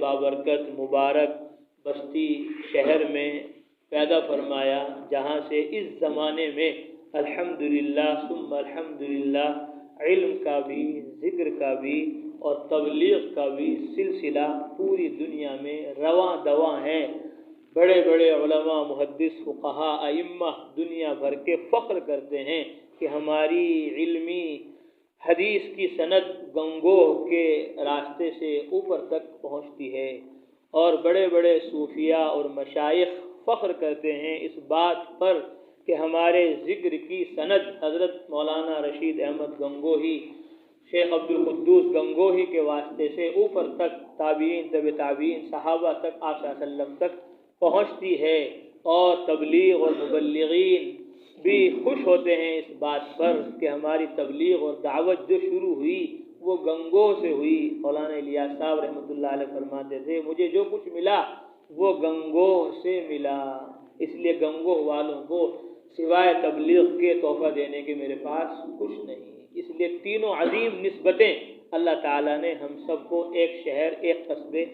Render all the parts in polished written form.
बाबरकत मुबारक बस्ती शहर में पैदा फरमाया, जहाँ से इस ज़माने में अल्हम्दुलिल्लाह सुम्मा अल्हम्दुलिल्लाह इल्म का भी, ज़िक्र का भी और तबलीग का भी सिलसिला पूरी दुनिया में रवां दवां है। बड़े बड़े उलमा, मुहद्दिस, फुक़हा, अइम्मा दुनिया भर के फ़ख्र करते हैं कि हमारी इल्मी हदीस की सनद गंगोह के रास्ते से ऊपर तक पहुँचती है। और बड़े बड़े सूफिया और मशाइख फ़ख्र करते हैं इस बात पर कि हमारे ज़िक्र की सनद हज़रत मौलाना रशीद अहमद गंगोही, शेख अब्दुल कुद्दूस गंगोही के वास्ते से ऊपर तक ताबीन, तबे ताबीन, सहाबा तक, आप सल्लल्लाहु अलैहि वसल्लम तक पहुँचती है। اور تبلیغ اور مبلغین بھی خوش ہوتے ہیں اس بات پر کہ ہماری تبلیغ اور دعوت جو شروع ہوئی وہ گنگوں سے ہوئی۔ مولانا الیاس صاحب رحمۃ اللہ علیہ فرماتے تھے مجھے جو کچھ ملا وہ گنگوں سے ملا، اس لیے گنگوں والوں کو سوائے تبلیغ کے تحفہ دینے کے میرے پاس کچھ نہیں۔ اس لیے تینوں عظیم نسبتیں اللہ تعالیٰ نے ہم سب کو ایک شہر، ایک قصبے،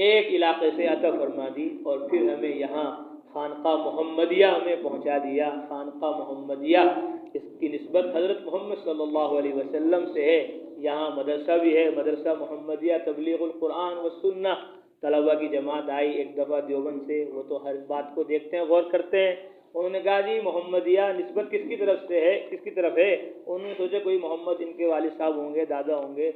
ایک علاقے سے عطا فرما دی، اور پھر ہمیں یہاں خانقاہ محمدیہ ہمیں پہنچا دیا۔ خانقاہ محمدیہ اس کی نسبت حضرت محمد صلی اللہ علیہ وسلم سے ہے۔ یہاں مدرسہ بھی ہے، مدرسہ محمدیہ تبلیغ القرآن والسنہ۔ طلبہ کی جماعت آئی ایک دفعہ دیوبند سے، وہ تو ہر بات کو دیکھتے ہیں، غور کرتے ہیں۔ انہوں نے کہا جی محمدیہ نسبت کس کی طرف سے ہے، کس کی طرف ہے؟ انہوں نے سوچا کوئی محمد ان کے والد صاحب ہوں گے، دادا ہوں گے،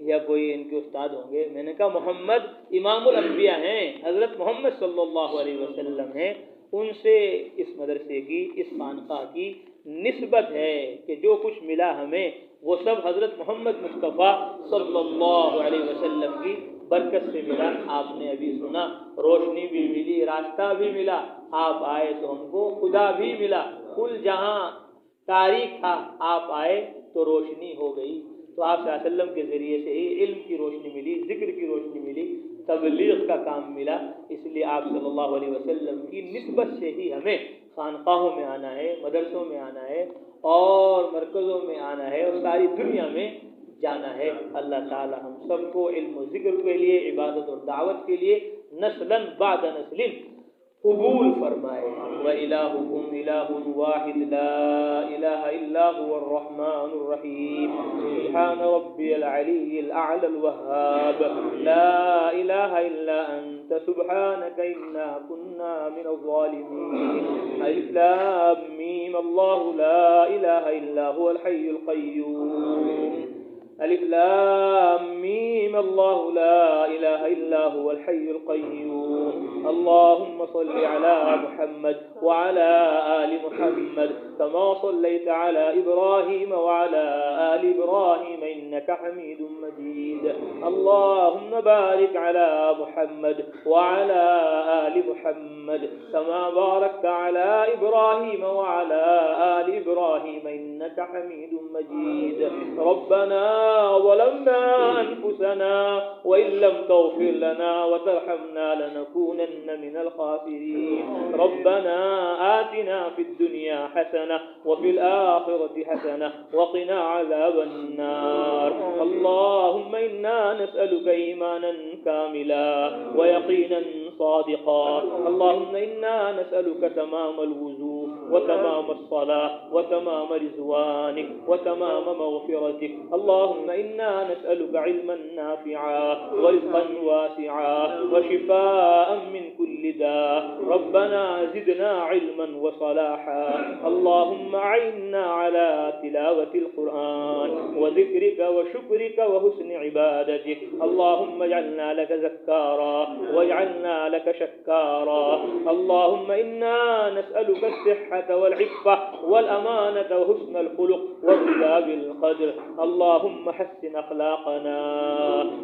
یا کوئی ان کے استاد ہوں گے۔ میں نے کہا محمد امام الانبیاء ہیں، حضرت محمد صلی اللہ علیہ وسلم ہیں، ان سے اس مدرسے کی، اس خانقاہ کی نسبت ہے کہ جو کچھ ملا ہمیں وہ سب حضرت محمد مصطفیٰ صلی اللہ علیہ وسلم کی برکت سے ملا۔ آپ نے ابھی سنا روشنی بھی ملی، راستہ بھی ملا، آپ آئے تو ہم کو خدا بھی ملا، کل جہاں تاریک تھا آپ آئے تو روشنی ہو گئی۔ تو آپ صلی اللہ علیہ وسلم کے ذریعے سے ہی علم کی روشنی ملی، ذکر کی روشنی ملی، تبلیغ کا کام ملا۔ اس لیے آپ صلی اللہ علیہ وسلم کی نسبت سے ہی ہمیں خانقاہوں میں آنا ہے، مدرسوں میں آنا ہے، اور مرکزوں میں آنا ہے، اور ساری دنیا میں جانا ہے۔ اللہ تعالی ہم سب کو علم و ذکر کے لیے، عبادت اور دعوت کے لیے نسلاً بعد نسل قبول فرمائے۔ وَإِلَٰهُكُمْ إِلَٰهٌ وَاحِدٌ لَا إِلَٰهَ إِلَّا هُوَ الرَّحْمَٰنُ الرَّحِيمُ سبحان ربي العلي الأعلى الوهاب لا إله إلا أنت سبحانك إنا كنا من الظالمين ألف لام ميم الله لا إله إلا هو الحي القيوم ألف لام ميم الله لا إله إلا هو الحي القيوم اللهم صل على محمد وعلى آل محمد كما صليت على إبراهيم وعلى آل إبراهيم إنك حميد مجيد اللهم بارك على محمد وعلى آل محمد كما باركت على إبراهيم وعلى آل إبراهيم إنك حميد مجيد ربنا ظلمنا أنفسنا وإن لم تغفر لنا وترحمنا لنكونن من الخاسرين ربنا آتنا في الدنيا حسنة وفي الآخرة حسنة وقنا عذاب النار اللهم إنا نسألك إيمانا كاملا ويقينا صادقا اللهم إنا نسألك تمام الوضوء وتمام الصلاة وتمام رضوانك وتمام مغفرتك اللهم إنا نسألك علما نافعا ورزقا واسعا وشفاء من كل داء ربنا زدنا علما وصلاحا اللهم أعنا على تلاوة القرآن وذكرك وشكرك وحسن عبادتك اللهم اجعلنا لك ذكارا واجعلنا لك شكارا اللهم إنا نسألك الصحة والعفة والأمانة وحسن الخلق والرضا بالقدر اللهم حسن أخلاقنا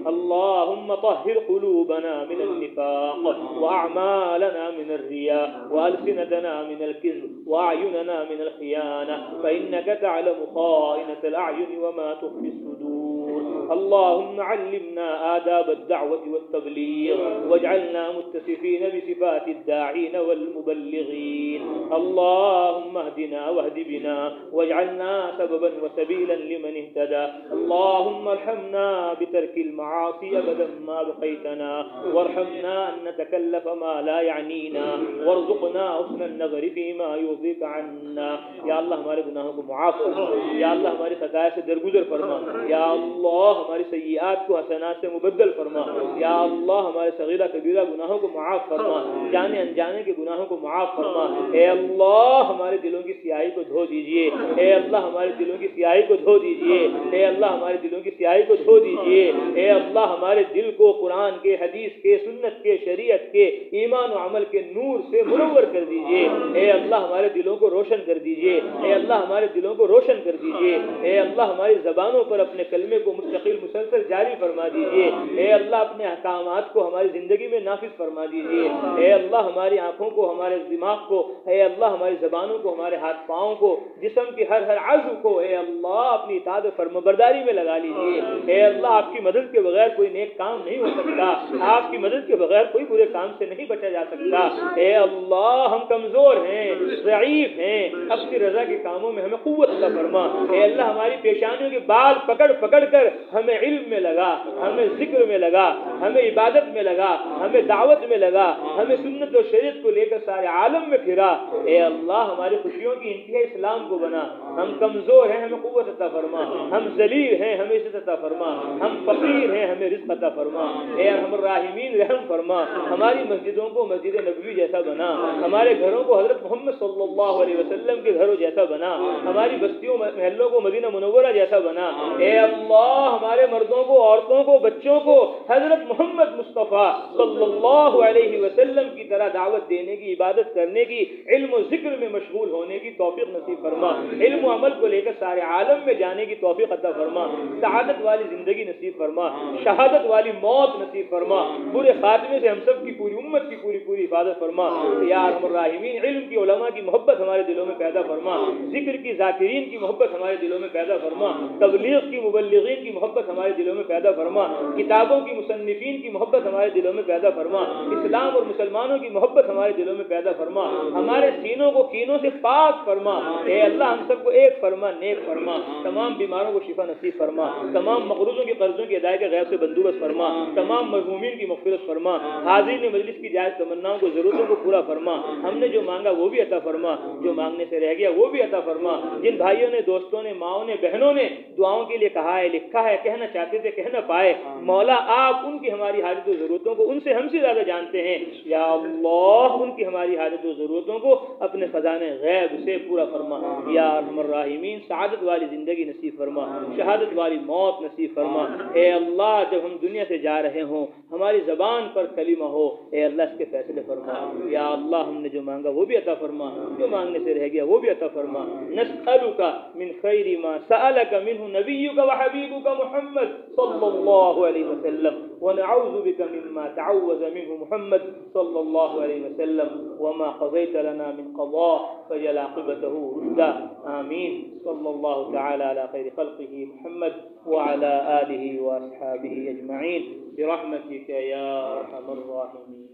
اللهم طهر قلوبنا من النفاق وأعمالنا من الرياء وألسنتنا من الكذب وأعيننا من الخيانة فإنك تعلم خائنة الأعين وما تخفي الصدور اللهم علمنا آداب الدعوة والتبليغ واجعلنا متصفين بصفات الداعين والمبلغين اللهم اهدنا واهد بنا واجعلنا سببا وسبيلا لمن اهتدى اللهم ارحمنا بترك المعاصي أبدا ما بقيتنا وارحمنا أن نتكلف ما لا يعنينا وارزقنا حسن النظر فيما يرضيك عنا یا اللہ ہمارے گناہوں کو معاف فرما یا اللہ ہماری خطائیں سے درگزر فرما یا اللہ ہماری سیئات کو حسنات سے مبدل فرما یا اللہ ہمارے صغیرہ کبیرہ گناہوں کو معاف فرما جانے انجانے کے گناہوں کو معاف فرما اے اللہ ہمارے دلوں کی سیاہی کو دھو دیجئے اے اللہ ہمارے دلوں کی سیاہی کو دھو دیجئے اے اللہ ہمارے دلوں کی سیاہی کو دھو دیجئے اے اللہ ہمارے دل کو قرآن کے حدیث کے سنت کے شریعت کے ایمان و عمل کے نور سے منور کر دیجئے اے اللہ ہمارے دلوں کو روشن کر دیجئے اے اللہ ہمارے دلوں کو روشن کر دیجئے اے اللہ ہماری زبانوں پر اپنے کلمے کو مستقیم ترقی مسلسل جاری فرما دیجیے۔ اے اللہ اپنے احکامات کو ہماری زندگی میں نافذ فرما دیجیے۔ اے اللہ ہماری آنکھوں کو، ہمارے دماغ کو، اے اللہ ہماری زبانوں کو، ہمارے ہاتھ پاؤں کو، جسم کی ہر عضو کو اے اللہ اپنی اطاعت و فرمانبرداری میں لگا لیجیے۔ اے اللہ آپ کی مدد کے بغیر کوئی نیک کام نہیں ہو سکتا، آپ کی مدد کے بغیر کوئی برے کام سے نہیں بچا جا سکتا۔ اے اللہ ہم کمزور ہیں، ضعیف ہیں، اپنی رضا کے کاموں میں ہمیں قوت عطا فرما۔ اے اللہ ہماری پیشانیوں کے بال پکڑ پکڑ کر ہمیں علم میں لگا، ہمیں ذکر میں لگا، ہمیں عبادت میں لگا، ہمیں دعوت میں لگا، ہمیں سنت و شریعت کو لے کر سارے عالم میں پھرا۔ اے اللہ ہماری خوشیوں کی انتہا اسلام کو بنا۔ ہم کمزور ہیں، ہمیں قوت عطا فرما۔ ہم ذلیل ہیں، ہمیں عزت عطا فرما۔ ہم فقیر ہیں، ہمیں رزق عطا فرما۔ اے ارحم الراحمین رحم فرما۔ ہماری مسجدوں کو مسجد نبوی جیسا بنا، ہمارے گھروں کو حضرت محمد صلی اللہ علیہ وسلم کے گھروں جیسا بنا، ہماری بستیوں محلوں کو مدینہ منورہ جیسا بنا۔ اے اللہ ہمارے مردوں کو، عورتوں کو، بچوں کو حضرت محمد مصطفیٰ صلی اللہ علیہ وسلم کی طرح دعوت دینے کی، عبادت کرنے کی، علم و ذکر میں مشغول ہونے کی توفیق نصیب فرما۔ علم و عمل کو لے کر سارے عالم میں جانے کی توفیق عطا فرما۔ سعادت والی زندگی نصیب فرما، شہادت والی موت نصیب فرما۔ برے خاتمے سے ہم سب کی، پوری امت کی پوری حفاظت فرما۔ یا ارحم الراحمین علم کی، علماء کی محبت ہمارے دلوں میں پیدا فرما، ذکر کی، ذاکرین کی محبت ہمارے دلوں میں پیدا فرما، تبلیغ کی، مبلغین کی محبت ہمارے دلوں میں پیدا فرما، کتابوں کی، مصنفین کی محبت ہمارے دلوں میں پیدا فرما، اسلام اور مسلمانوں کی محبت ہمارے دلوں میں پیدا فرما، ہمارے سینوں کو کینوں سے پاک فرما۔ اے اللہ ہم سب کو ایک فرما، نیک فرما، تمام بیماروں کو شفا نصیب فرما، تمام مقروضوں کے قرضوں کی ادائیگی غیب سے بندوبست فرما، تمام مرحومین کی مغفرت فرما، حاضرین مجلس کی جائز تمناؤں کو، ضرورتوں کو پورا فرما۔ ہم نے جو مانگا وہ بھی عطا فرما، جو مانگنے سے رہ گیا وہ بھی عطا فرما۔ جن بھائیوں نے، دوستوں نے، ماؤں نے، بہنوں نے دعاؤں کے لیے کہا ہے، لکھا ہے، کہنا چاہتے تھے کہہ نہ پائے، مولا آپ ان کی ہماری حاجت و ضرورتوں کو ان سے ہم سے زیادہ جانتے ہیں۔ یا اللہ ان کی ہماری حاجت و ضرورتوں کو اپنے خزانے غیب سے پورا فرما۔ یا ارحم الراحمین سعادت والی زندگی نصیب فرما، شہادت والی موت نصیب فرما۔ اے اللہ جب ہم دنیا سے جا رہے ہوں ہماری زبان پر کلمہ ہو، اے اللہ اس کے فیصلے فرما۔ یا اللہ ہم نے جو مانگا وہ بھی عطا فرما، جو مانگنے سے رہ گیا وہ بھی عطا فرما۔ نسألک من خیر ما سألک منہ نبیک وحبیبک محمد صلی اللہ علیہ وسلم، ونعوذ بک مما تعوذ منہ محمد صلی اللہ علیہ وسلم، وما قضیت لنا من قضاء فجل عاقبته رشدا، آمین۔ صلی اللہ تعالی علی خیر خلقہ محمد وعلى آلہ واصحابہ اجمعین برحمتک یا ارحم الراحمین۔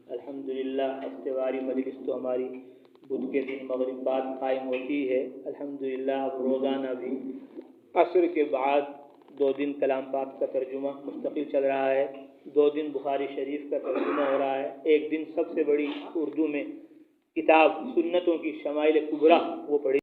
الحمدللہ ہفتےواری مجلس تو ہماری بدھ کے دن مغرب بعد قائم ہوتی ہے۔ الحمدللہ اب روزانہ بھی عصر کے بعد 2 دن کلام پاک کا ترجمہ مستقل چل رہا ہے، 2 دن بخاری شریف کا ترجمہ ہو رہا ہے، 1 دن سب سے بڑی اردو میں کتاب سنتوں کی شمائل کبریٰ وہ پڑھی